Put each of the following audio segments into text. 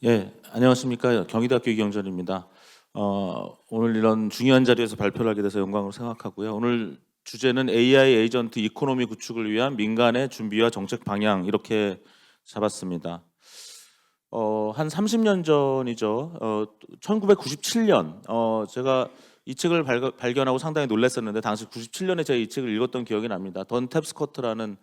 예, 안녕하십니까. 경희대학교 이경전입니다. 오늘 이런 중요한 자리에서 발표를 하게 돼서 영광으로 생각하고요. 오늘 주제는 AI 에이전트 이코노미 구축을 위한 민간의 준비와 정책 방향 이렇게 잡았습니다. 한 30년 전이죠. 1997년 제가 이 책을 발견하고 상당히 놀랐었는데 당시 97년에 제가 이 책을 읽었던 기억이 납니다. 던 탭스커트라는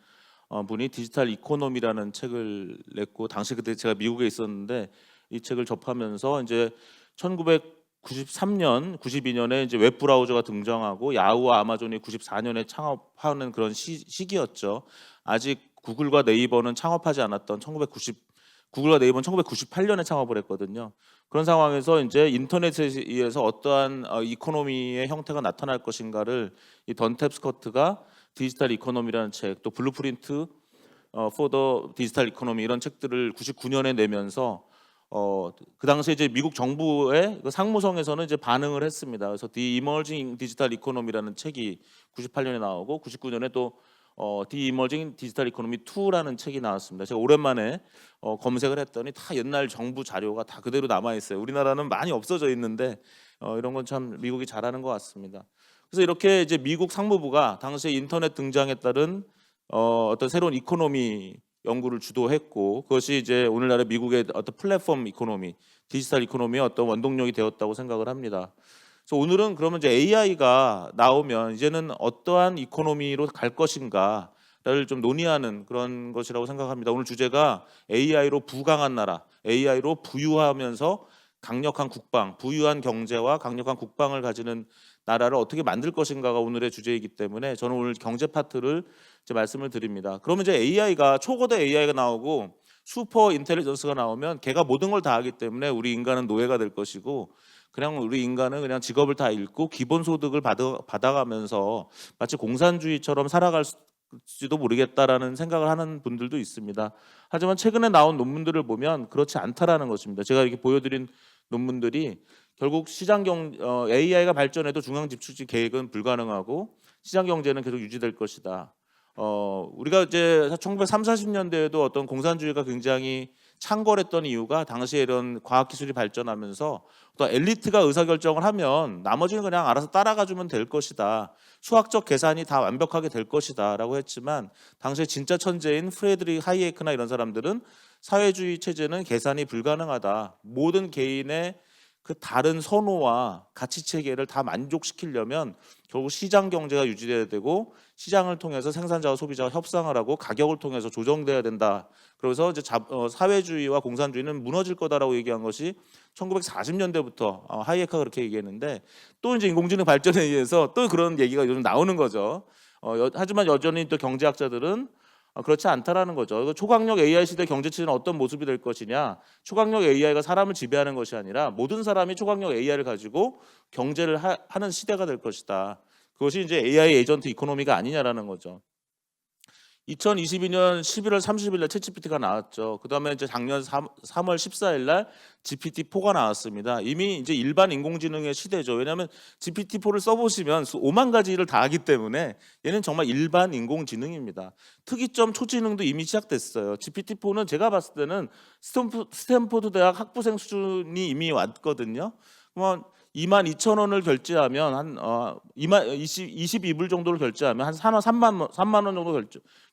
분이 디지털 이코노미라는 책을 냈고 당시 그때 제가 미국에 있었는데 이 책을 접하면서 이제 1993년, 92년에 이제 웹 브라우저가 등장하고 야후와 아마존이 94년에 창업하는 그런 시기였죠. 아직 구글과 네이버는 창업하지 않았던 구글과 네이버는 1998년에 창업을 했거든요. 그런 상황에서 이제 인터넷에 의해서 어떠한 이코노미의 형태가 나타날 것인가를 이 던 탭스커트가 디지털 이코노미라는 책, 또 블루프린트 for the 디지털 이코노미 이런 책들을 99년에 내면서 그 당시에 이제 미국 정부의 그 상무성에서는 이제 반응을 했습니다. 그래서 The Emerging Digital Economy라는 책이 98년에 나오고 99년에 또 The Emerging Digital Economy 2라는 책이 나왔습니다. 제가 오랜만에 검색을 했더니 다 옛날 정부 자료가 다 그대로 남아 있어요. 우리나라는 많이 없어져 있는데 이런 건 참 미국이 잘하는 것 같습니다. 그래서 이렇게 이제 미국 상무부가 당시에 인터넷 등장에 따른 어떤 새로운 이코노미 연구를 주도했고 그것이 이제 오늘날의 미국의 어떤 플랫폼 이코노미, 디지털 이코노미의 어떤 원동력이 되었다고 생각을 합니다. 그래서 오늘은 그러면 이제 AI가 나오면 이제는 어떠한 이코노미로 갈 것인가를 좀 논의하는 그런 것이라고 생각합니다. 오늘 주제가 AI로 부강한 나라, AI로 부유하면서 강력한 국방, 부유한 경제와 강력한 국방을 가지는 나라를 어떻게 만들 것인가가 오늘의 주제이기 때문에 저는 오늘 경제 파트를 이제 말씀을 드립니다. 그러면 이제 AI가 초거대 AI가 나오고 슈퍼 인텔리전스가 나오면 걔가 모든 걸 다 하기 때문에 우리 인간은 노예가 될 것이고 그냥 우리 인간은 그냥 직업을 다 잃고 기본소득을 받아가면서 마치 공산주의처럼 살아갈지도 모르겠다라는 생각을 하는 분들도 있습니다. 하지만 최근에 나온 논문들을 보면 그렇지 않다라는 것입니다. 제가 이렇게 보여드린 논문들이 결국 AI가 발전해도 중앙집수지 계획은 불가능하고 시장 경제는 계속 유지될 것이다. 우리가 이제 1930, 40년대에도 어떤 공산주의가 굉장히 창궐했던 이유가 당시에 이런 과학기술이 발전하면서 또 엘리트가 의사결정을 하면 나머지는 그냥 알아서 따라가주면 될 것이다. 수학적 계산이 다 완벽하게 될 것이다 라고 했지만 당시에 진짜 천재인 프레드릭 하이에크나 이런 사람들은 사회주의 체제는 계산이 불가능하다. 모든 개인의 그 다른 선호와 가치 체계를 다 만족시키려면 결국 시장 경제가 유지돼야 되고 시장을 통해서 생산자와 소비자가 협상을 하고 가격을 통해서 조정돼야 된다. 그래서 이제 사회주의와 공산주의는 무너질 거다라고 얘기한 것이 1940년대부터 하이에크가 그렇게 얘기했는데 또 이제 인공지능 발전에 의해서 또 그런 얘기가 요즘 나오는 거죠. 하지만 여전히 또 경제학자들은 그렇지 않다라는 거죠. 초강력 AI 시대 경제체제는 어떤 모습이 될 것이냐. 초강력 AI가 사람을 지배하는 것이 아니라 모든 사람이 초강력 AI를 가지고 경제를 하는 시대가 될 것이다. 그것이 이제 AI 에이전트 이코노미가 아니냐라는 거죠. 2022년 11월 30일 날 챗GPT가 나왔죠. 그다음에 이제 작년 3월 14일 날 GPT-4가 나왔습니다. 이미 이제 일반 인공지능의 시대죠. 왜냐하면 GPT-4를 써보시면 5만 가지 일을 다 하기 때문에 얘는 정말 일반 인공지능입니다. 특이점 초지능도 이미 시작됐어요. GPT-4는 제가 봤을 때는 스탠포드 대학 학부생 수준이 이미 왔거든요. 그러면 22,000원을 결제하면 한 22불 정도를 결제하면 한 3만 원 정도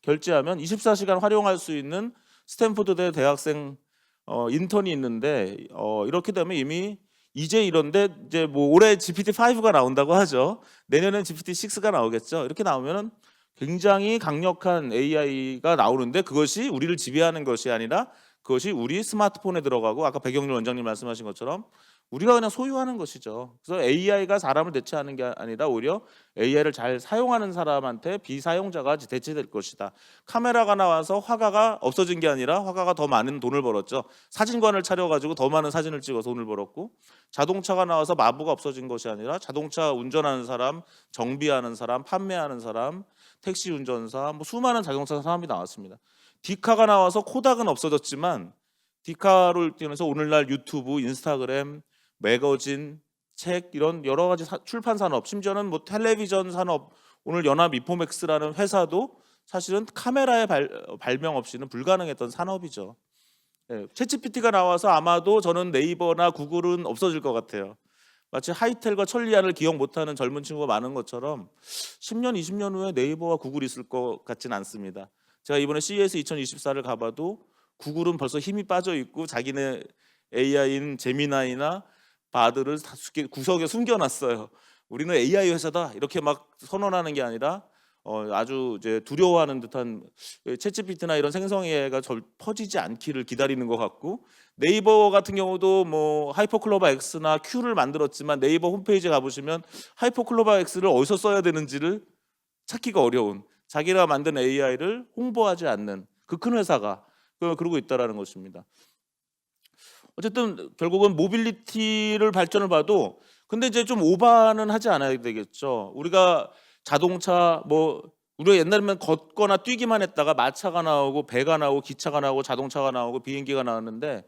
결제하면 24시간 활용할 수 있는 스탠포드대 대학생 인턴이 있는데 이렇게 되면 이미 이제 이런데 이제 뭐 올해 GPT-5가 나온다고 하죠. 내년엔 GPT-6가 나오겠죠. 이렇게 나오면은 굉장히 강력한 AI가 나오는데 그것이 우리를 지배하는 것이 아니라 그것이 우리 스마트폰에 들어가고 아까 백영률 원장님 말씀하신 것처럼 우리가 그냥 소유하는 것이죠. 그래서 AI가 사람을 대체하는 게 아니라 오히려 AI를 잘 사용하는 사람한테 비사용자가 대체될 것이다. 카메라가 나와서 화가가 없어진 게 아니라 화가가 더 많은 돈을 벌었죠. 사진관을 차려가지고 더 많은 사진을 찍어서 돈을 벌었고 자동차가 나와서 마부가 없어진 것이 아니라 자동차 운전하는 사람, 정비하는 사람, 판매하는 사람, 택시 운전사, 뭐 수많은 자동차 사람이 나왔습니다. 디카가 나와서 코닥은 없어졌지만 디카로 뛰면서 오늘날 유튜브, 인스타그램, 매거진, 책 이런 여러 가지 출판 산업, 심지어는 뭐 텔레비전 산업, 오늘 연합 이포맥스라는 회사도 사실은 카메라의 발명 없이는 불가능했던 산업이죠. 예, 챗GPT가 나와서 아마도 저는 네이버나 구글은 없어질 것 같아요. 마치 하이텔과 천리안을 기억 못하는 젊은 친구가 많은 것처럼 10년, 20년 후에 네이버와 구글이 있을 것 같지는 않습니다. 제가 이번에 CES 2024를 가봐도 구글은 벌써 힘이 빠져 있고 자기네 AI인 제미나이나 바드를 다 구석에 숨겨놨어요. 우리는 AI 회사다 이렇게 막 선언하는 게 아니라 아주 이제 두려워하는 듯한 챗GPT나 이런 생성 AI가 퍼지지 않기를 기다리는 것 같고, 네이버 같은 경우도 뭐 하이퍼클로바 X나 Q를 만들었지만 네이버 홈페이지에 가보시면 하이퍼클로바 X를 어디서 써야 되는지를 찾기가 어려운, 자기가 만든 AI를 홍보하지 않는 그 큰 회사가 그러고 있다라는 것입니다. 어쨌든 결국은 모빌리티를 발전을 봐도 근데 이제 좀 오바는 하지 않아야 되겠죠. 우리가 자동차 뭐 우리가 옛날에는 걷거나 뛰기만 했다가 마차가 나오고 배가 나오고 기차가 나오고 자동차가 나오고 비행기가 나왔는데,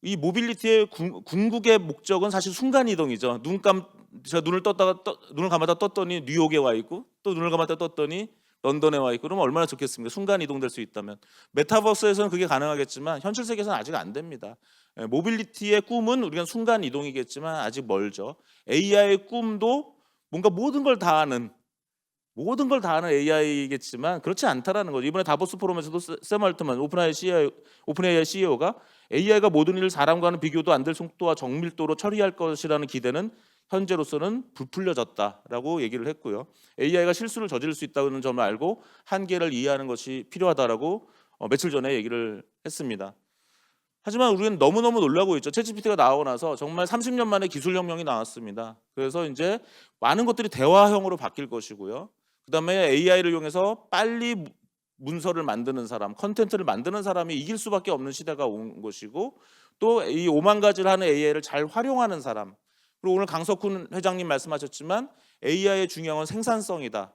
이 모빌리티의 궁극의 목적은 사실 순간 이동이죠. 제가 눈을 감았다 떴더니 뉴욕에 와 있고 또 눈을 감았다 떴더니 런던에 와 있고, 그러면 얼마나 좋겠습니까? 순간 이동될 수 있다면. 메타버스에서는 그게 가능하겠지만 현실 세계에서는 아직 안 됩니다. 모빌리티의 꿈은 우리가 순간 이동이겠지만 아직 멀죠. AI의 꿈도 뭔가 모든 걸 다 아는 AI겠지만 그렇지 않다라는 거죠. 이번에 다보스 포럼에서도 샘 알트만 오픈AI CEO가 AI가 모든 일을 사람과는 비교도 안 될 속도와 정밀도로 처리할 것이라는 기대는 현재로서는 부풀려졌다라고 얘기를 했고요. AI가 실수를 저지를 수 있다는 점을 알고 한계를 이해하는 것이 필요하다라고 며칠 전에 얘기를 했습니다. 하지만 우리는 너무너무 놀라고 있죠. 챗GPT가 나오고 나서 정말 30년 만에 기술혁명이 나왔습니다. 그래서 이제 많은 것들이 대화형으로 바뀔 것이고요. 그다음에 AI를 이용해서 빨리 문서를 만드는 사람, 컨텐츠를 만드는 사람이 이길 수밖에 없는 시대가 온 것이고, 또 이 5만 가지를 하는 AI를 잘 활용하는 사람. 그리고 오늘 강석훈 회장님 말씀하셨지만 AI의 중요한 건 생산성이다.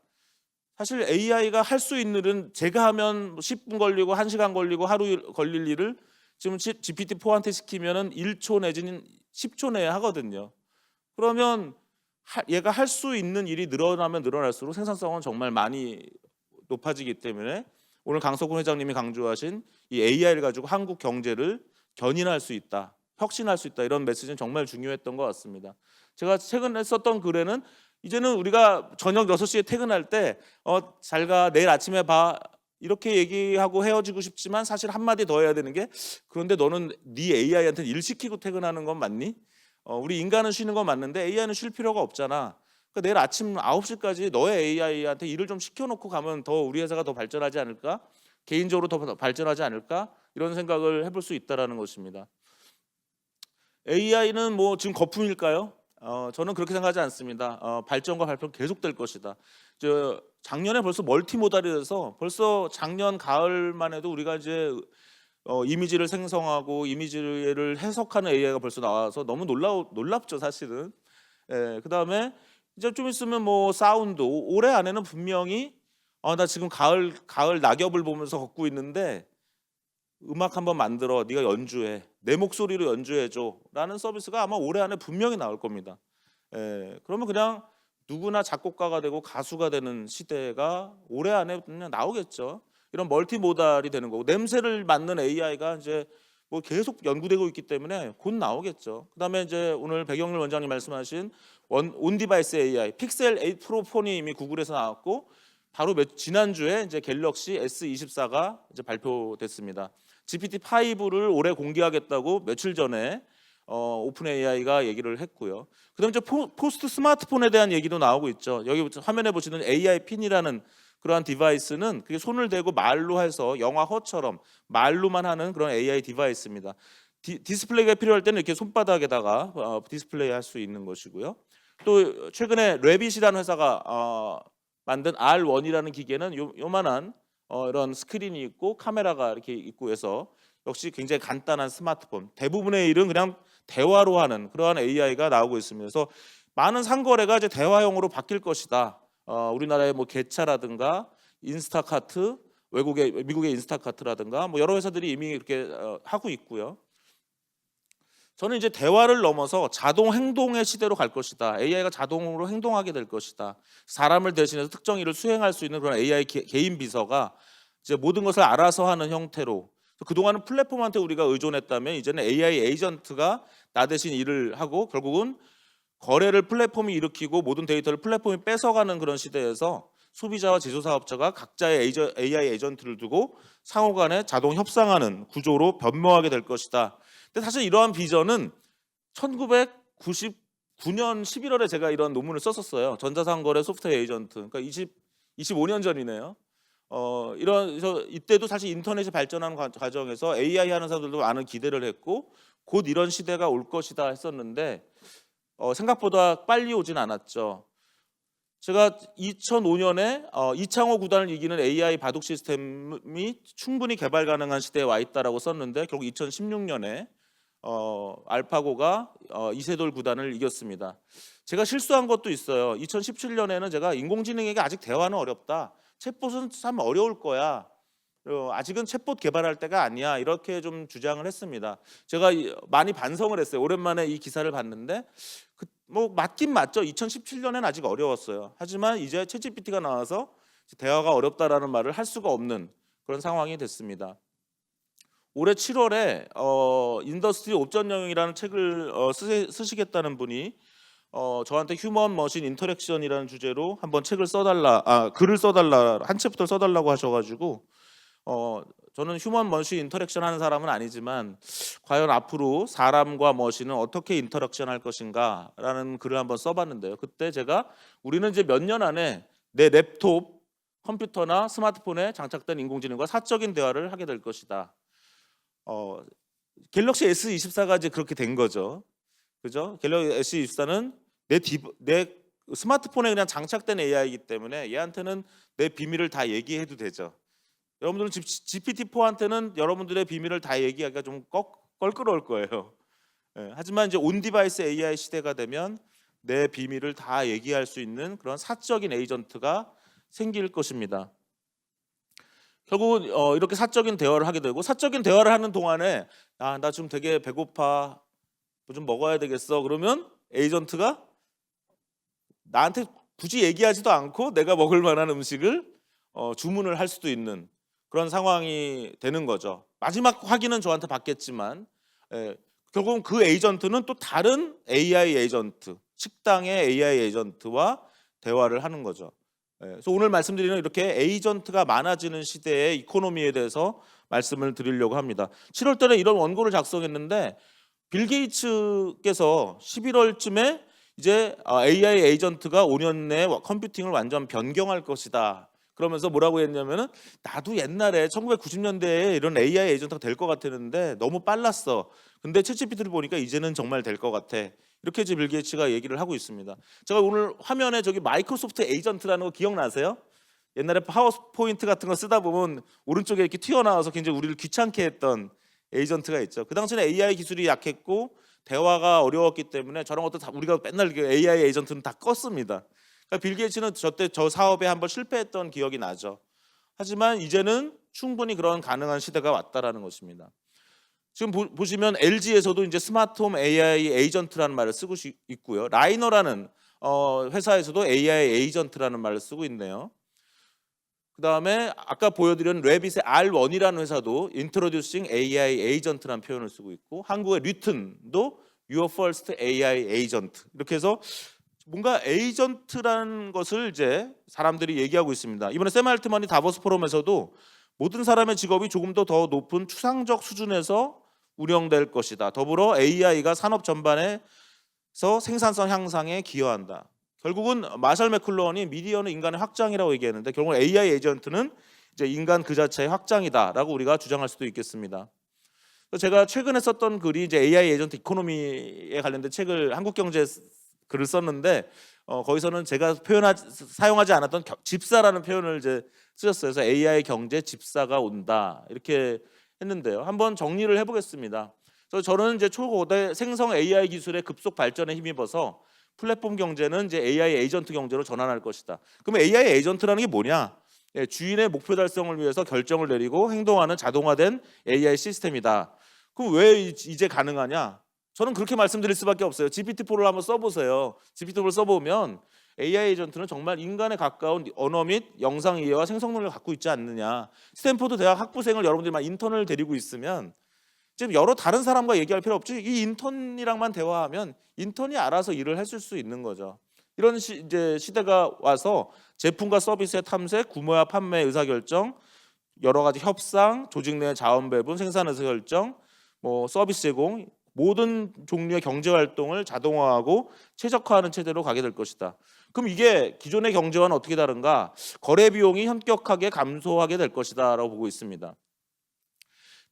사실 AI가 할 수 있는 일은 제가 하면 10분 걸리고 1시간 걸리고 하루 걸릴 일을 지금 GPT-4한테 시키면은 1초 내지는 10초 내에 하거든요. 그러면 얘가 할 수 있는 일이 늘어나면 늘어날수록 생산성은 정말 많이 높아지기 때문에 오늘 강석훈 회장님이 강조하신 이 AI를 가지고 한국 경제를 견인할 수 있다, 혁신할 수 있다, 이런 메시지는 정말 중요했던 것 같습니다. 제가 최근에 썼던 글에는 이제는 우리가 저녁 6시에 퇴근할 때 잘 가, 내일 아침에 봐, 이렇게 얘기하고 헤어지고 싶지만 사실 한마디 더 해야 되는 게, 그런데 너는 네 AI한테 일 시키고 퇴근하는 건 맞니? 우리 인간은 쉬는 건 맞는데 AI는 쉴 필요가 없잖아. 그러니까 내일 아침 9시까지 너의 AI한테 일을 좀 시켜놓고 가면 더 우리 회사가 더 발전하지 않을까? 개인적으로 더 발전하지 않을까? 이런 생각을 해볼 수 있다라는 것입니다. AI는 뭐 지금 거품일까요? 저는 그렇게 생각하지 않습니다. 발전과 발표는 계속될 것이다. 작년에 벌써 멀티모달이 돼서 벌써 작년 가을만 해도 우리가 이제 이미지를 생성하고 이미지를 해석하는 AI가 벌써 나와서 너무 놀랍죠, 사실은. 예, 그다음에 이제 좀 있으면 뭐 사운드, 올해 안에는 분명히 나 지금 가을 낙엽을 보면서 걷고 있는데 음악 한번 만들어, 네가 연주해, 내 목소리로 연주해 줘라는 서비스가 아마 올해 안에 분명히 나올 겁니다. 그러면 그냥 누구나 작곡가가 되고 가수가 되는 시대가 올해 안에 그냥 나오겠죠. 이런 멀티모달이 되는 거고, 냄새를 맡는 AI가 이제 뭐 계속 연구되고 있기 때문에 곧 나오겠죠. 그다음에 이제 오늘 백영률 원장님 말씀하신 온디바이스 AI, 픽셀 8 프로 폰이 이미 구글에서 나왔고, 바로 지난주에 이제 갤럭시 S24가 이제 발표됐습니다. GPT-5를 올해 공개하겠다고 며칠 전에 오픈 AI가 얘기를 했고요. 그다음에 이제 포스트 스마트폰에 대한 얘기도 나오고 있죠. 여기 화면에 보시는 AI 핀이라는 그러한 디바이스는 그게 손을 대고 말로 해서 영화 허처럼 말로만 하는 그런 AI 디바이스입니다. 디스플레이가 필요할 때는 이렇게 손바닥에다가 디스플레이 할 수 있는 것이고요. 또 최근에 레빗이라는 회사가 만든 R1이라는 기계는 요만한 이런 스크린이 있고 카메라가 이렇게 있고 해서 역시 굉장히 간단한 스마트폰, 대부분의 일은 그냥 대화로 하는 그러한 AI가 나오고 있습니다. 그래서 많은 상거래가 이제 대화형으로 바뀔 것이다. 우리나라의 뭐 개차라든가 인스타카트, 미국의 인스타카트라든가 뭐 여러 회사들이 이미 이렇게 하고 있고요. 저는 이제 대화를 넘어서 자동 행동의 시대로 갈 것이다. AI가 자동으로 행동하게 될 것이다. 사람을 대신해서 특정 일을 수행할 수 있는 그런 AI 개인 비서가 이제 모든 것을 알아서 하는 형태로, 그래서 그동안은 플랫폼한테 우리가 의존했다면 이제는 AI 에이전트가 나 대신 일을 하고 결국은 거래를 플랫폼이 일으키고 모든 데이터를 플랫폼이 뺏어가는 그런 시대에서 소비자와 제조사업자가 각자의 AI 에이전트를 두고 상호간에 자동 협상하는 구조로 변모하게 될 것이다. 근데 사실 이러한 비전은 1999년 11월에 제가 이런 논문을 썼었어요. 전자상거래 소프트웨어 에이전트. 그러니까 25년 전이네요. 이때도 사실 인터넷이 발전하는 과정에서 AI 하는 사람들도 많은 기대를 했고 곧 이런 시대가 올 것이다 했었는데 생각보다 빨리 오진 않았죠. 제가 2005년에 이창호 구단을 이기는 AI 바둑 시스템이 충분히 개발 가능한 시대에 와 있다라고 썼는데 결국 2016년에 알파고가 이세돌 구단을 이겼습니다. 제가 실수한 것도 있어요. 2017년에는 제가 인공지능에게 아직 대화는 어렵다. 챗봇은 참 어려울 거야. 아직은 챗봇 개발할 때가 아니야. 이렇게 좀 주장을 했습니다. 제가 많이 반성을 했어요. 오랜만에 이 기사를 봤는데 뭐 맞긴 맞죠. 2017년엔 아직 어려웠어요. 하지만 이제 챗GPT가 나와서 대화가 어렵다라는 말을 할 수가 없는 그런 상황이 됐습니다. 올해 7월에 인더스트리 옵전형이라는 책을 쓰시겠다는 분이 저한테 휴먼 머신 인터랙션이라는 주제로 한번 글을 써달라 한 챕터 써달라고 하셔가지고 저는 휴먼 머신 인터랙션 하는 사람은 아니지만 과연 앞으로 사람과 머신은 어떻게 인터랙션 할 것인가라는 글을 한번 써봤는데요. 그때 제가 우리는 이제 몇 년 안에 내 랩톱, 컴퓨터나 스마트폰에 장착된 인공지능과 사적인 대화를 하게 될 것이다. 갤럭시 S24가 이제 그렇게 된 거죠. 그죠? 갤럭시 S24는 내 스마트폰에 그냥 장착된 AI이기 때문에 얘한테는 내 비밀을 다 얘기해도 되죠. 여러분들은 GPT-4한테는 여러분들의 비밀을 다 얘기하기가 좀 껄끄러울 거예요. 하지만 이제 온 디바이스 AI 시대가 되면 내 비밀을 다 얘기할 수 있는 그런 사적인 에이전트가 생길 것입니다. 결국은 이렇게 사적인 대화를 하게 되고 사적인 대화를 하는 동안에 나 지금 되게 배고파, 뭐 좀 먹어야 되겠어. 그러면 에이전트가 나한테 굳이 얘기하지도 않고 내가 먹을 만한 음식을 주문을 할 수도 있는 그런 상황이 되는 거죠. 마지막 확인은 저한테 받겠지만 결국은 그 에이전트는 또 다른 AI 에이전트, 식당의 AI 에이전트와 대화를 하는 거죠. 그래서 오늘 말씀드리는 이렇게 에이전트가 많아지는 시대의 이코노미에 대해서 말씀을 드리려고 합니다. 7월 달에 이런 원고를 작성했는데 빌 게이츠께서 11월쯤에 이제 AI 에이전트가 5년 내에 컴퓨팅을 완전 변경할 것이다. 그러면서 뭐라고 했냐면은 나도 옛날에 1990년대에 이런 AI 에이전트가 될 것 같았는데 너무 빨랐어. 근데 챗GPT를 보니까 이제는 정말 될 것 같아. 이렇게 빌 게이츠가 얘기를 하고 있습니다. 제가 오늘 화면에 저기 마이크로소프트 에이전트라는 거 기억나세요? 옛날에 파워포인트 같은 거 쓰다 보면 오른쪽에 이렇게 튀어나와서 굉장히 우리를 귀찮게 했던 에이전트가 있죠. 그 당시에는 AI 기술이 약했고 대화가 어려웠기 때문에 저런 것도 다 우리가 맨날 AI 에이전트는 다 껐습니다. 그러니까 빌 게이츠는 저때 저 사업에 한번 실패했던 기억이 나죠. 하지만 이제는 충분히 그런 가능한 시대가 왔다라는 것입니다. 지금 보시면 LG에서도 이제 스마트홈 AI 에이전트라는 말을 쓰고 있고요. 라이너라는 회사에서도 AI 에이전트라는 말을 쓰고 있네요. 그 다음에 아까 보여드린 레빗의 R1이라는 회사도 Introducing AI Agent라는 표현을 쓰고 있고 한국의 리튼도 Your First AI Agent 이렇게 해서 뭔가 에이전트라는 것을 이제 사람들이 얘기하고 있습니다. 이번에 샘 알트만이 다보스 포럼에서도 모든 사람의 직업이 조금 더 높은 추상적 수준에서 운영될 것이다. 더불어 AI가 산업 전반에서 생산성 향상에 기여한다. 결국은 마셜 맥클루언이 미디어는 인간의 확장이라고 얘기했는데 결국 AI 에이전트는 이제 인간 그 자체의 확장이다라고 우리가 주장할 수도 있겠습니다. 제가 최근에 썼던 글이 이제 AI 에이전트 이코노미에 관련된 책을 한국경제에 글을 썼는데 거기서는 제가 사용하지 않았던 집사라는 표현을 이제 쓰셨어요. 그래서 AI 경제 집사가 온다 이렇게 했는데요. 한번 정리를 해보겠습니다. 그래서 저는 이제 초고대 생성 AI 기술의 급속 발전에 힘입어서 플랫폼 경제는 이제 AI 에이전트 경제로 전환할 것이다. 그럼 AI 에이전트라는 게 뭐냐? 주인의 목표 달성을 위해서 결정을 내리고 행동하는 자동화된 AI 시스템이다. 그럼 왜 이제 가능하냐? 저는 그렇게 말씀드릴 수밖에 없어요. GPT-4를 한번 써보세요. GPT-4를 써보면 AI 에이전트는 정말 인간에 가까운 언어 및 영상 이해와 생성 능력을 갖고 있지 않느냐. 스탠포드 대학 학부생을 여러분들만 인턴을 데리고 있으면 지금 여러 다른 사람과 얘기할 필요 없지. 이 인턴이랑만 대화하면 인턴이 알아서 일을 했을 수 있는 거죠. 이런 이제 시대가 와서 제품과 서비스의 탐색, 구매와 판매 의사결정, 여러 가지 협상, 조직 내 자원 배분, 생산 의사결정, 뭐 서비스 제공, 모든 종류의 경제 활동을 자동화하고 최적화하는 체제로 가게 될 것이다. 그럼 이게 기존의 경제와는 어떻게 다른가? 거래 비용이 현격하게 감소하게 될 것이다라고 보고 있습니다.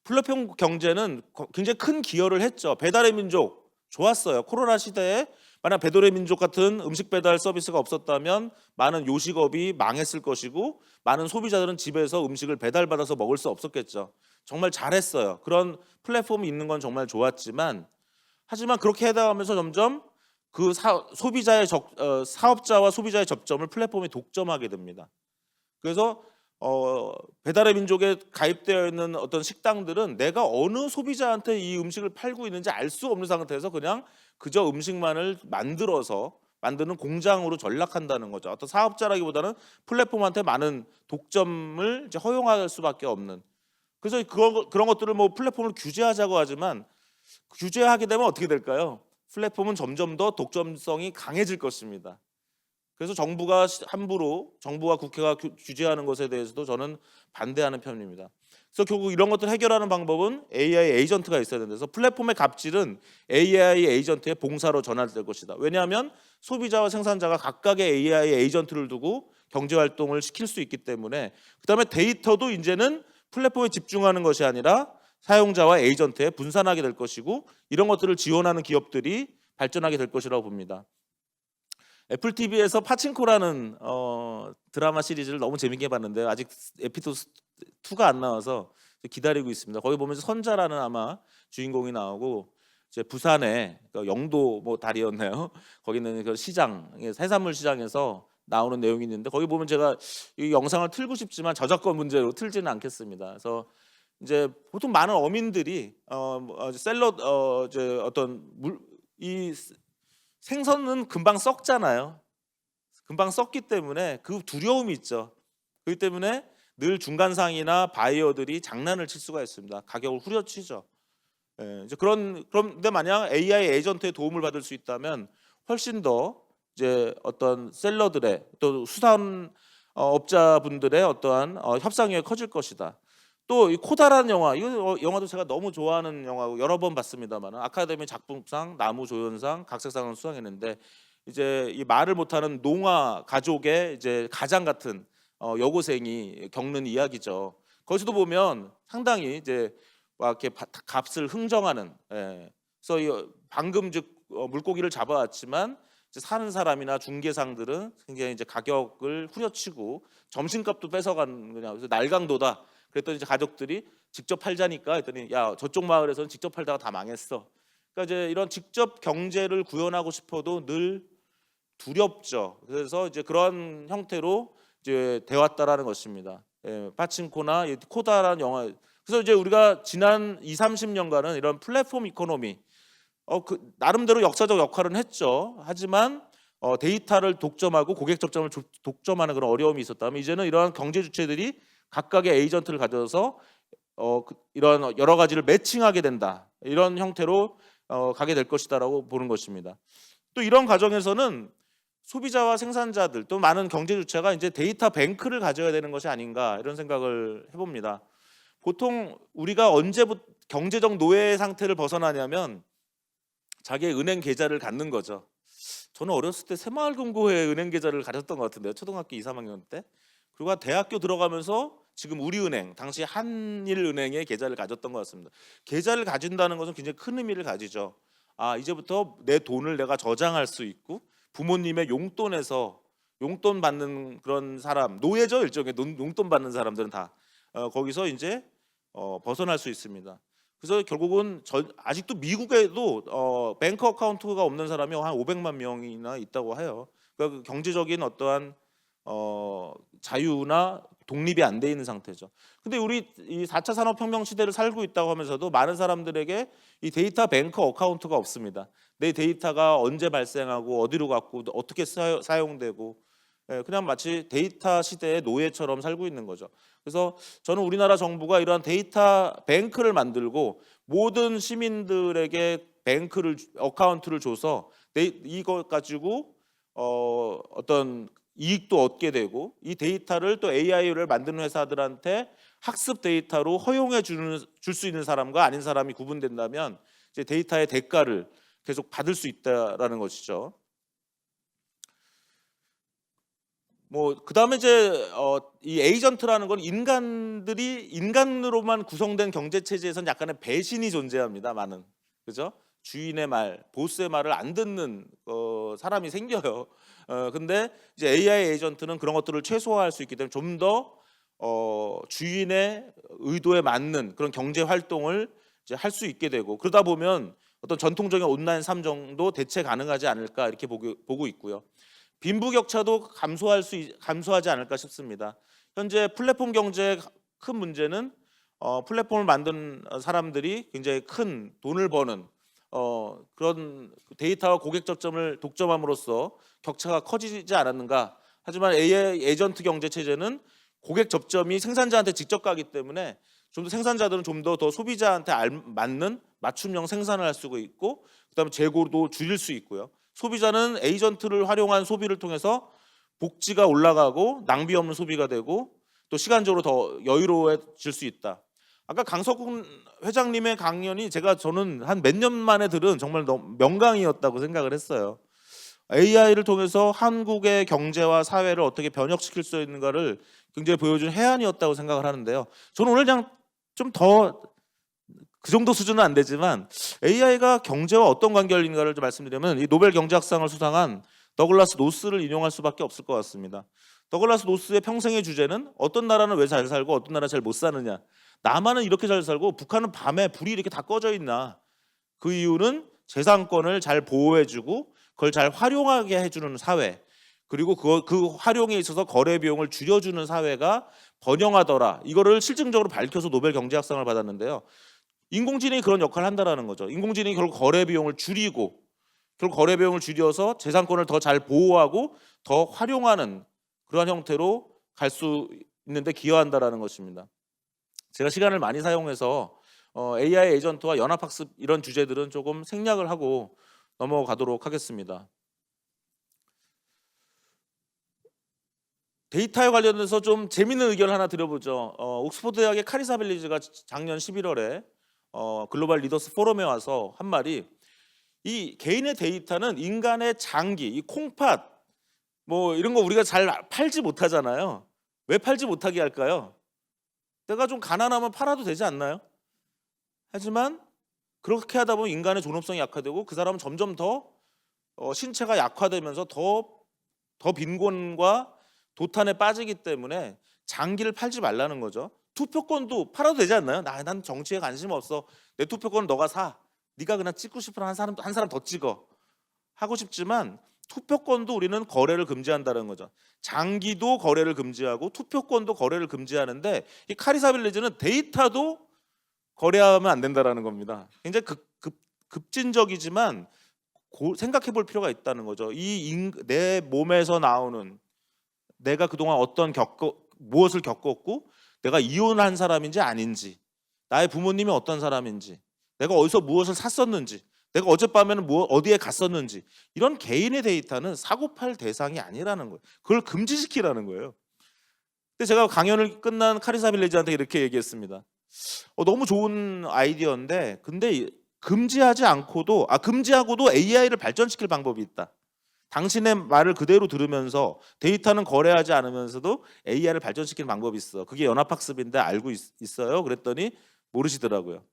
플랫폼 경제는 굉장히 큰 기여를 했죠. 배달의 민족 좋았어요. 코로나 시대에 만약 배달의 민족 같은 음식 배달 서비스가 없었다면 많은 요식업이 망했을 것이고 많은 소비자들은 집에서 음식을 배달받아서 먹을 수 없었겠죠. 정말 잘했어요. 그런 플랫폼이 있는 건 정말 좋았지만 하지만 그렇게 해나가면서 점점 그 사업자와 소비자의 접점을 플랫폼이 독점하게 됩니다. 그래서 배달의 민족에 가입되어 있는 어떤 식당들은 내가 어느 소비자한테 이 음식을 팔고 있는지 알 수 없는 상태에서 그냥 그저 음식만을 만드는 공장으로 전락한다는 거죠. 어떤 사업자라기보다는 플랫폼한테 많은 독점을 이제 허용할 수밖에 없는. 그래서 그런 것들을 뭐 플랫폼을 규제하자고 하지만 규제하게 되면 어떻게 될까요? 플랫폼은 점점 더 독점성이 강해질 것입니다. 그래서 정부가 함부로 정부와 국회가 규제하는 것에 대해서도 저는 반대하는 편입니다. 그래서 결국 이런 것들을 해결하는 방법은 AI 에이전트가 있어야 되는데서 플랫폼의 갑질은 AI 에이전트의 봉사로 전환될 것이다. 왜냐하면 소비자와 생산자가 각각의 AI 에이전트를 두고 경제 활동을 시킬 수 있기 때문에 그다음에 데이터도 이제는 플랫폼에 집중하는 것이 아니라 사용자와 에이전트에 분산하게 될 것이고 이런 것들을 지원하는 기업들이 발전하게 될 것이라고 봅니다. 애플 TV에서 파친코라는 드라마 시리즈를 너무 재밌게 봤는데 아직 에피소드 2가 안 나와서 기다리고 있습니다. 거기 보면 선자라는 아마 주인공이 나오고 이제 부산에 영도 뭐 다리였나요? 거기는 그 시장 해산물 시장에서 나오는 내용이 있는데 거기 보면 제가 이 영상을 틀고 싶지만 저작권 문제로 틀지는 않겠습니다. 그래서 이제 보통 많은 어민들이 샐러드 이제 어떤 이 생선은 금방 썩잖아요. 금방 썩기 때문에 그 두려움이 있죠. 그렇기 때문에 늘 중간상이나 바이어들이 장난을 칠 수가 있습니다. 가격을 후려치죠. 이제 그런데 만약 AI 에이전트의 도움을 받을 수 있다면 훨씬 더 이제 어떤 셀러들의 또 수산 업자분들의 어떠한 협상이 커질 것이다. 또 이 코다라는 영화, 이 영화도 제가 너무 좋아하는 영화고 여러 번 봤습니다만 아카데미 작품상, 나무조연상, 각색상을 수상했는데 이제 이 말을 못하는 농아 가족의 이제 가장 같은 여고생이 겪는 이야기죠. 거기서도 보면 상당히 이제 막 이렇게 값을 흥정하는, 그래서 방금 즉 물고기를 잡아왔지만 이제 사는 사람이나 중개상들은 굉장히 이제 가격을 후려치고 점심값도 뺏어가는 거냐. 그래서 날강도다. 그랬더니 이제 가족들이 직접 팔자니까 했더니 야 저쪽 마을에서는 직접 팔다가 다 망했어. 그러니까 이제 이런 직접 경제를 구현하고 싶어도 늘 두렵죠. 그래서 이제 그런 형태로 이제 되었다라는 것입니다. 파친코나 코다라는 영화. 그래서 이제 우리가 지난 2, 30년간은 이런 플랫폼 이코노미 나름대로 역사적 역할은 했죠. 하지만 데이터를 독점하고 고객 접점을 독점하는 그런 어려움이 있었다면 이제는 이러한 경제 주체들이 각각의 에이전트를 가져서 이런 여러 가지를 매칭하게 된다. 이런 형태로 가게 될 것이다라고 보는 것입니다. 또 이런 과정에서는 소비자와 생산자들 또 많은 경제 주체가 이제 데이터 뱅크를 가져야 되는 것이 아닌가 이런 생각을 해봅니다. 보통 우리가 언제부터 경제적 노예 상태를 벗어나냐면 자기의 은행 계좌를 갖는 거죠. 저는 어렸을 때 새마을금고에 은행 계좌를 가졌던 것 같은데요. 초등학교 2, 3학년 때. 그리고 대학교 들어가면서 지금 우리은행, 당시 한일은행에 계좌를 가졌던 것 같습니다. 계좌를 가진다는 것은 굉장히 큰 의미를 가지죠. 이제부터 내 돈을 내가 저장할 수 있고 부모님의 용돈에서 용돈 받는 그런 사람, 노예죠. 일종의 용돈 받는 사람들은 다 거기서 이제 벗어날 수 있습니다. 그래서 결국은 아직도 미국에도 뱅크 어카운트가 없는 사람이 한 500만 명이나 있다고 해요. 그러니까 그 경제적인 어떠한 자유나 독립이 안 돼 있는 상태죠. 근데 우리 이 4차 산업혁명 시대를 살고 있다고 하면서도 많은 사람들에게 이 데이터 뱅크 어카운트가 없습니다. 내 데이터가 언제 발생하고 어디로 갔고 어떻게 사용되고 그냥 마치 데이터 시대의 노예처럼 살고 있는 거죠. 그래서 저는 우리나라 정부가 이러한 데이터 뱅크를 만들고 모든 시민들에게 어카운트를 줘서 이거 가지고 어떤 이익도 얻게 되고 이 데이터를 또 AI를 만드는 회사들한테 학습 데이터로 허용해 줄 수 있는 사람과 아닌 사람이 구분된다면 이제 데이터의 대가를 계속 받을 수 있다라는 것이죠. 뭐 그다음에 이제 이 에이전트라는 건 인간으로만 구성된 경제 체제에선 약간의 배신이 존재합니다. 많은 그죠? 주인의 말, 보스의 말을 안 듣는 사람이 생겨요. 근데 이제 AI 에이전트는 그런 것들을 최소화할 수 있기 때문에 좀 더 주인의 의도에 맞는 그런 경제 활동을 이제 할 수 있게 되고 그러다 보면 어떤 전통적인 온라인 삶 정도 대체 가능하지 않을까 이렇게 보고 있고요. 빈부격차도 감소하지 않을까 싶습니다. 현재 플랫폼 경제의 큰 문제는 플랫폼을 만든 사람들이 굉장히 큰 돈을 버는 그런 데이터와 고객 접점을 독점함으로써 격차가 커지지 않았는가. 하지만 AI 에이전트 경제 체제는 고객 접점이 생산자한테 직접 가기 때문에 좀 더 생산자들은 좀 더 소비자한테 맞는 맞춤형 생산을 할 수 있고 그다음에 재고도 줄일 수 있고요. 소비자는 에이전트를 활용한 소비를 통해서 복지가 올라가고 낭비 없는 소비가 되고 또 시간적으로 더 여유로워질 수 있다. 아까 강석훈 회장님의 강연이 저는 한 몇 년 만에 들은 정말 너무 명강이었다고 생각을 했어요. AI를 통해서 한국의 경제와 사회를 어떻게 변혁시킬 수 있는가를 굉장히 보여준 해안이었다고 생각을 하는데요. 저는 오늘 그냥 좀 더 그 정도 수준은 안 되지만 AI가 경제와 어떤 관계가 있는가를 좀 말씀드리면 이 노벨 경제학상을 수상한 더글라스 노스를 인용할 수밖에 없을 것 같습니다. 더글라스 노스의 평생의 주제는 어떤 나라는 왜 잘 살고 어떤 나라 잘 못 사느냐. 남한은 이렇게 잘 살고 북한은 밤에 불이 이렇게 다 꺼져 있나. 그 이유는 재산권을 잘 보호해주고 그걸 잘 활용하게 해주는 사회 그리고 그 활용에 있어서 거래 비용을 줄여주는 사회가 번영하더라. 이거를 실증적으로 밝혀서 노벨 경제학상을 받았는데요. 인공지능이 그런 역할을 한다라는 거죠. 인공지능이 결국 거래 비용을 줄이고 결국 거래 비용을 줄여서 재산권을 더 잘 보호하고 더 활용하는 그러한 형태로 갈 수 있는데 기여한다라는 것입니다. 제가 시간을 많이 사용해서 AI 에이전트와 연합학습 이런 주제들은 조금 생략을 하고 넘어가도록 하겠습니다. 데이터에 관련해서 좀 재밌는 의견을 하나 드려보죠. 옥스퍼드 대학의 카리사 벨리즈가 작년 11월에 글로벌 리더스 포럼에 와서 한 말이 이 개인의 데이터는 인간의 장기, 이 콩팥 뭐 이런 거 우리가 잘 팔지 못하잖아요. 왜 팔지 못하게 할까요? 내가 좀 가난하면 팔아도 되지 않나요? 하지만 그렇게 하다 보면 인간의 존엄성이 약화되고 그 사람은 점점 더 신체가 약화되면서 더 빈곤과 도탄에 빠지기 때문에 장기를 팔지 말라는 거죠. 투표권도 팔아도 되지 않나요? 난 정치에 관심 없어. 내 투표권은 너가 사. 네가 그냥 찍고 싶은 한 사람 더 찍어. 하고 싶지만 투표권도 우리는 거래를 금지한다는 거죠. 장기도 거래를 금지하고 투표권도 거래를 금지하는데 이 카리사 빌리지는 데이터도 거래하면 안 된다라는 겁니다. 굉장히 급진적이지만 생각해 볼 필요가 있다는 거죠. 내 몸에서 나오는 내가 그동안 무엇을 겪었고 내가 이혼한 사람인지 아닌지 나의 부모님이 어떤 사람인지 내가 어디서 무엇을 샀었는지 내가 어젯밤에는 어디에 갔었는지 이런 개인의 데이터는 사고팔 대상이 아니라는 거예요. 그걸 금지시키라는 거예요. 근데 제가 강연을 끝난 카리사 빌리지한테 이렇게 얘기했습니다. 너무 좋은 아이디어인데 근데 금지하고도 AI를 발전시킬 방법이 있다. 당신의 말을 그대로 들으면서 데이터는 거래하지 않으면서도 AI를 발전시키는 방법이 있어. 그게 연합학습인데 알고 있어요? 그랬더니 모르시더라고요.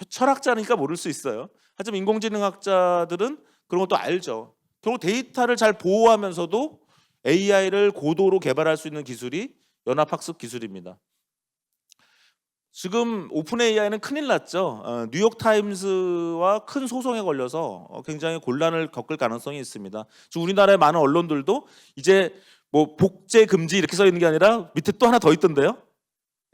철학자니까 모를 수 있어요. 하지만 인공지능학자들은 그런 것도 알죠. 결국 데이터를 잘 보호하면서도 AI를 고도로 개발할 수 있는 기술이 연합학습 기술입니다. 지금 오픈 AI는 큰일 났죠. 뉴욕타임스와 큰 소송에 걸려서 굉장히 곤란을 겪을 가능성이 있습니다. 지금 우리나라의 많은 언론들도 이제 뭐 복제 금지 이렇게 써 있는 게 아니라 밑에 또 하나 더 있던데요.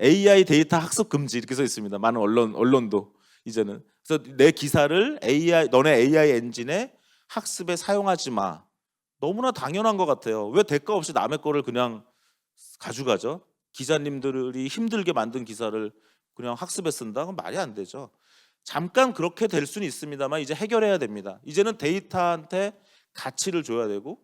AI 데이터 학습 금지 이렇게 써 있습니다. 많은 언론도 이제는. 그래서 내 기사를 너네 AI 엔진에 학습에 사용하지 마. 너무나 당연한 것 같아요. 왜 대가 없이 남의 거를 그냥 가져가죠? 기자님들이 힘들게 만든 기사를 그냥 학습에 쓴다? 그건 말이 안 되죠. 잠깐 그렇게 될 수는 있습니다만 이제 해결해야 됩니다. 이제는 데이터한테 가치를 줘야 되고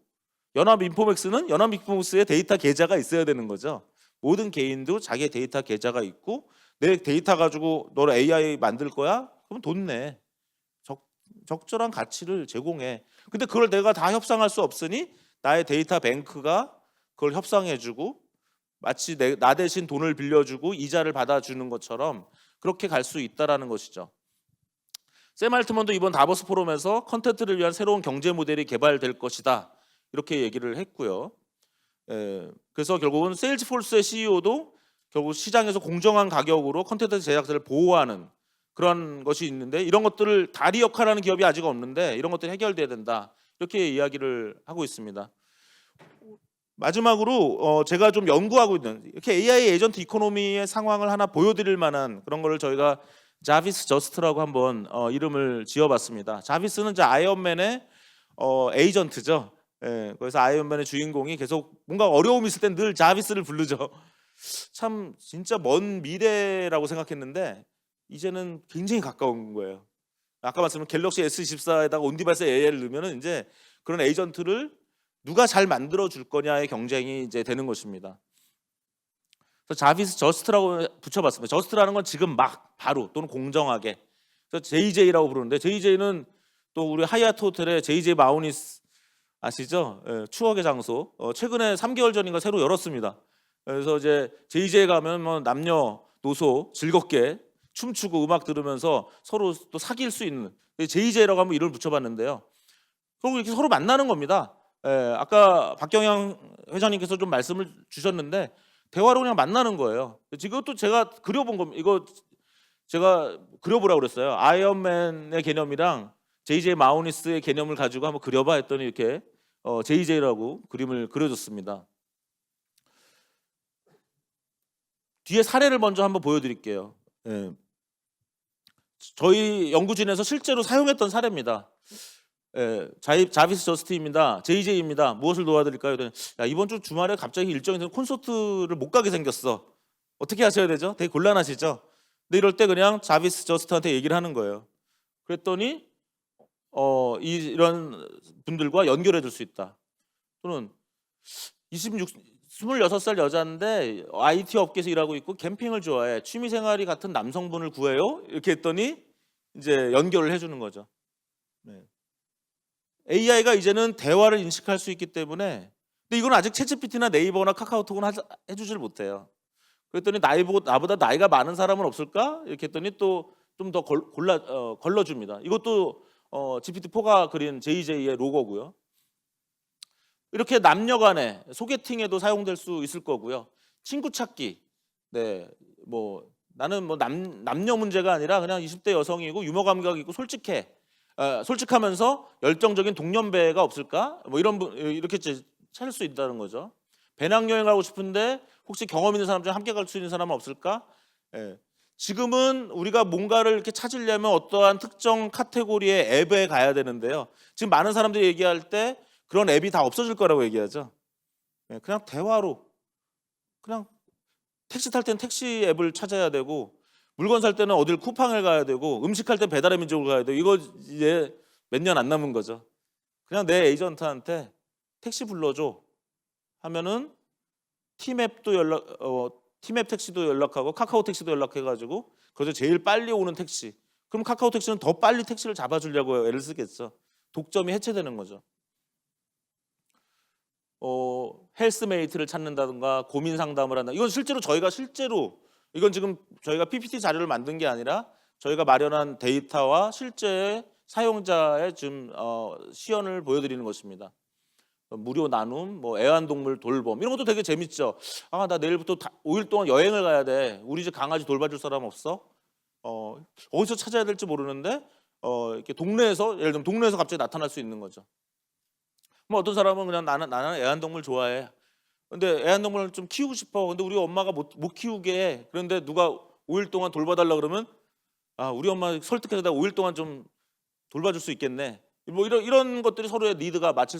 연합인포맥스는 연합인포맥스의 데이터 계좌가 있어야 되는 거죠. 모든 개인도 자기의 데이터 계좌가 있고 내 데이터 가지고 너를 AI 만들 거야? 그럼 돈 내. 적절한 가치를 제공해. 근데 그걸 내가 다 협상할 수 없으니 나의 데이터 뱅크가 그걸 협상해주고 마치 나 대신 돈을 빌려주고 이자를 받아주는 것처럼 그렇게 갈 수 있다라는 것이죠. 샘 알트먼도 이번 다보스 포럼에서 컨텐츠를 위한 새로운 경제 모델이 개발될 것이다 이렇게 얘기를 했고요. 그래서 결국은 세일즈포스의 CEO도 결국 시장에서 공정한 가격으로 컨텐츠 제작자를 보호하는 그런 것이 있는데 이런 것들을 다리 역할하는 기업이 아직 없는데 이런 것들이 해결돼야 된다 이렇게 이야기를 하고 있습니다. 마지막으로 제가 좀 연구하고 있는 이렇게 AI 에이전트 이코노미의 상황을 하나 보여드릴 만한 그런 거를 저희가 자비스 저스트라고 한번 이름을 지어봤습니다. 자비스는 이제 아이언맨의 에이전트죠. 그래서 아이언맨의 주인공이 계속 뭔가 어려움이 있을 땐 늘 자비스를 부르죠. 참 진짜 먼 미래라고 생각했는데 이제는 굉장히 가까운 거예요. 아까 말씀드린 갤럭시 S24에다가 온디바이스 AI를 넣으면은 이제 그런 에이전트를 누가 잘 만들어 줄 거냐의 경쟁이 이제 되는 것입니다. 그래서 자비스 저스트라고 붙여봤습니다. 저스트라는 건 지금 막 바로 또는 공정하게. 그래서 JJ라고 부르는데 JJ는 또 우리 하얏트 호텔에 JJ 마우니스 아시죠? 추억의 장소. 최근에 3개월 전인가 새로 열었습니다. 그래서 이제 JJ 가면 뭐 남녀 노소 즐겁게 춤추고 음악 들으면서 서로 또 사귈 수 있는 JJ라고 한번 이름을 붙여봤는데요. 그리고 이렇게 서로 만나는 겁니다. 아까 박경영 회장님께서 좀 말씀을 주셨는데 대화로 그냥 만나는 거예요. 지금 또 제가 그려본 겁니다. 이거 제가 그려보라고 그랬어요. 아이언맨의 개념이랑 JJ 마우니스의 개념을 가지고 한번 그려봐 했더니 이렇게 JJ라고 그림을 그려줬습니다. 뒤에 사례를 먼저 한번 보여드릴게요. 저희 연구진에서 실제로 사용했던 사례입니다. 자비스 저스트입니다. JJ입니다. 무엇을 도와드릴까요? 야, 이번 주 주말에 갑자기 일정이 돼서 콘서트를 못 가게 생겼어. 어떻게 하셔야 되죠? 되게 곤란하시죠? 근데 이럴 때 그냥 자비스 저스트한테 얘기를 하는 거예요. 그랬더니 이런 분들과 연결해 줄 수 있다. 또는 26살 여자인데 IT 업계에서 일하고 있고 캠핑을 좋아해. 취미생활이 같은 남성분을 구해요. 이렇게 했더니 이제 연결을 해주는 거죠. 네. AI가 이제는 대화를 인식할 수 있기 때문에 근데 이건 아직 챗GPT나 네이버나 카카오톡은 해주질 못해요. 그랬더니 나보다 나이가 많은 사람은 없을까? 이렇게 했더니 또 좀 더 걸러줍니다. 이것도 GPT-4가 그린 JJ의 로고고요. 이렇게 남녀간에 소개팅에도 사용될 수 있을 거고요. 친구 찾기. 네, 뭐 나는 뭐 남녀 문제가 아니라 그냥 20대 여성이고 유머 감각이 있고 솔직하면서 열정적인 동년배가 없을까? 뭐 이런 분 이렇게 찾을 수 있다는 거죠. 배낭여행 가고 싶은데 혹시 경험 있는 사람 중에 함께 갈 수 있는 사람은 없을까? 지금은 우리가 뭔가를 이렇게 찾으려면 어떠한 특정 카테고리의 앱에 가야 되는데요. 지금 많은 사람들이 얘기할 때 그런 앱이 다 없어질 거라고 얘기하죠. 그냥 대화로 그냥 택시 탈 때는 택시 앱을 찾아야 되고 물건 살 때는 어딜 쿠팡을 가야 되고 음식할 때 배달의 민족을 가야 되고 이거 이제 몇 년 안 남은 거죠. 그냥 내 에이전트한테 택시 불러줘 하면은 티맵 택시도 연락하고 카카오 택시도 연락해가지고 거기서 제일 빨리 오는 택시. 그럼 카카오 택시는 더 빨리 택시를 잡아주려고 애를 쓰겠죠. 독점이 해체되는 거죠. 헬스메이트를 찾는다든가 고민 상담을 한다. 이건 실제로 이건 지금 저희가 PPT 자료를 만든 게 아니라 저희가 마련한 데이터와 실제 사용자의 좀 시연을 보여드리는 것입니다. 무료 나눔, 뭐 애완동물 돌봄 이런 것도 되게 재밌죠. 아, 나 내일부터 5일 동안 여행을 가야 돼. 우리 집 강아지 돌봐줄 사람 없어? 어디서 찾아야 될지 모르는데 이렇게 예를 들면 동네에서 갑자기 나타날 수 있는 거죠. 뭐 어떤 사람은 그냥 나는 애완동물 좋아해. 근데 애완동물을 좀 키우고 싶어. 근데 우리 엄마가 못 키우게 해. 그런데 누가 5일 동안 돌봐달라 그러면 우리 엄마 설득해서 5일 동안 좀 돌봐줄 수 있겠네. 뭐 이런 것들이 서로의 니드가 맞을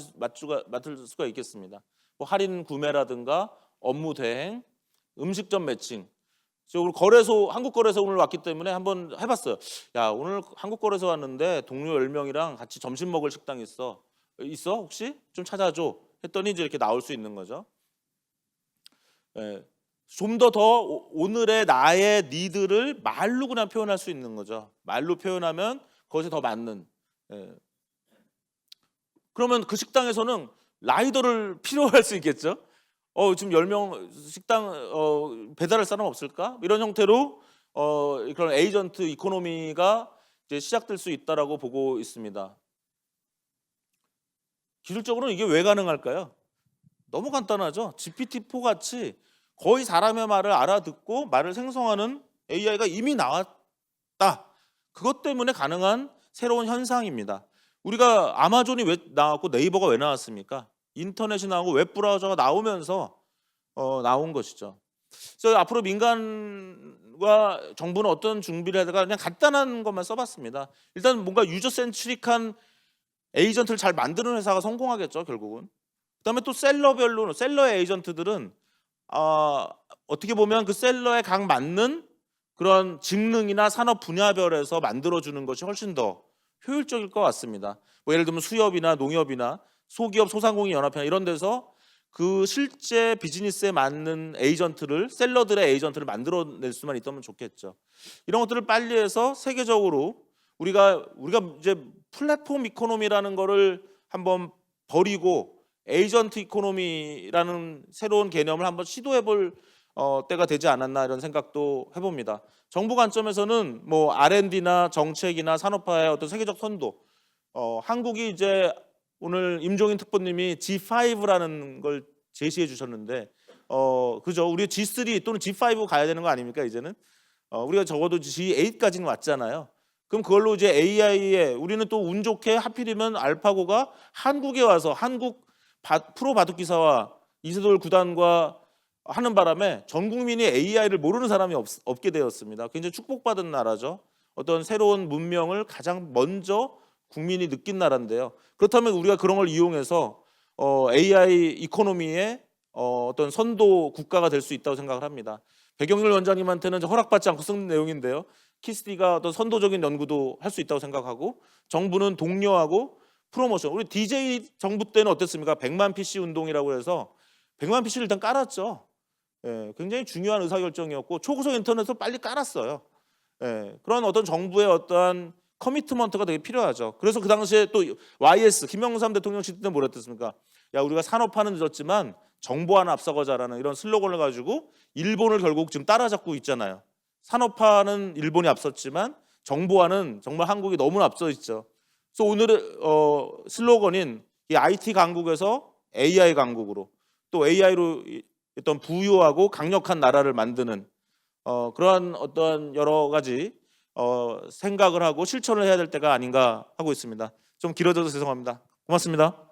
수가 있겠습니다. 뭐 할인 구매라든가 업무 대행, 음식점 매칭. 우리 한국 거래소 오늘 왔기 때문에 한번 해봤어요. 야, 오늘 한국 거래소 왔는데 동료 10명이랑 같이 점심 먹을 식당 있어 혹시 좀 찾아줘 했더니 이제 이렇게 나올 수 있는 거죠. 좀 더 오늘의 나의 니드를 말로 그냥 표현할 수 있는 거죠. 말로 표현하면 그것이 더 맞는. 그러면 그 식당에서는 라이더를 필요할 수 있겠죠. 지금 10명 식당 배달할 사람 없을까? 이런 형태로 그런 에이전트 이코노미가 이제 시작될 수 있다라고 보고 있습니다. 기술적으로는 이게 왜 가능할까요? 너무 간단하죠. GPT-4 같이 거의 사람의 말을 알아듣고 말을 생성하는 AI가 이미 나왔다. 그것 때문에 가능한 새로운 현상입니다. 우리가 아마존이 왜 나왔고 네이버가 왜 나왔습니까? 인터넷이 나오고 웹브라우저가 나오면서 나온 것이죠. 그래서 앞으로 민간과 정부는 어떤 준비를 하다가 그냥 간단한 것만 써봤습니다. 일단 뭔가 유저 센트릭한 에이전트를 잘 만드는 회사가 성공하겠죠, 결국은. 그다음에 또 셀러의 에이전트들은 어떻게 보면 그 셀러에 각 맞는 그런 직능이나 산업 분야별에서 만들어주는 것이 훨씬 더 효율적일 것 같습니다. 뭐 예를 들면 수협이나 농협이나 소기업 소상공인연합회나 이런 데서 그 실제 비즈니스에 맞는 셀러들의 에이전트를 만들어낼 수만 있다면 좋겠죠. 이런 것들을 빨리 해서 세계적으로 우리가 이제 플랫폼 이코노미라는 거를 한번 버리고 에이전트 이코노미라는 새로운 개념을 한번 시도해볼 때가 되지 않았나 이런 생각도 해봅니다. 정부 관점에서는 뭐 R&D나 정책이나 산업화의 어떤 세계적 선도, 한국이 이제 오늘 임종인 특보님이 G5라는 걸 제시해 주셨는데, 그죠? 우리 G3 또는 G5 가야 되는 거 아닙니까 이제는? 우리가 적어도 G8까지는 왔잖아요. 그럼 그걸로 이제 AI에 우리는 또 운 좋게 하필이면 알파고가 한국에 와서 한국 프로 바둑 기사와 이세돌 구단과 하는 바람에 전 국민이 AI를 모르는 사람이 없게 되었습니다. 굉장히 축복받은 나라죠. 어떤 새로운 문명을 가장 먼저 국민이 느낀 나라인데요. 그렇다면 우리가 그런 걸 이용해서 AI 이코노미의 어떤 선도 국가가 될 수 있다고 생각을 합니다. 백영일 원장님한테는 허락받지 않고 쓴 내용인데요. 키스디가 어떤 선도적인 연구도 할 수 있다고 생각하고, 정부는 독려하고 프로모션. 우리 DJ 정부 때는 어땠습니까? 100만 PC 운동이라고 해서 100만 PC를 일단 깔았죠. 굉장히 중요한 의사결정이었고 초고속 인터넷을 빨리 깔았어요. 그런 어떤 정부의 어떠한 커미트먼트가 되게 필요하죠. 그래서 그 당시에 또 YS 김영삼 대통령 시대 때 뭐랬습니까? 야, 우리가 산업화는 늦었지만 정보화는 앞서가자라는 이런 슬로건을 가지고 일본을 결국 지금 따라잡고 있잖아요. 산업화는 일본이 앞섰지만 정보화는 정말 한국이 너무 앞서 있죠. 그래서 오늘의 슬로건인 이 IT 강국에서 AI 강국으로, 또 AI로 어떤 부유하고 강력한 나라를 만드는 그러한 어떤 여러 가지 생각을 하고 실천을 해야 될 때가 아닌가 하고 있습니다. 좀 길어져서 죄송합니다. 고맙습니다.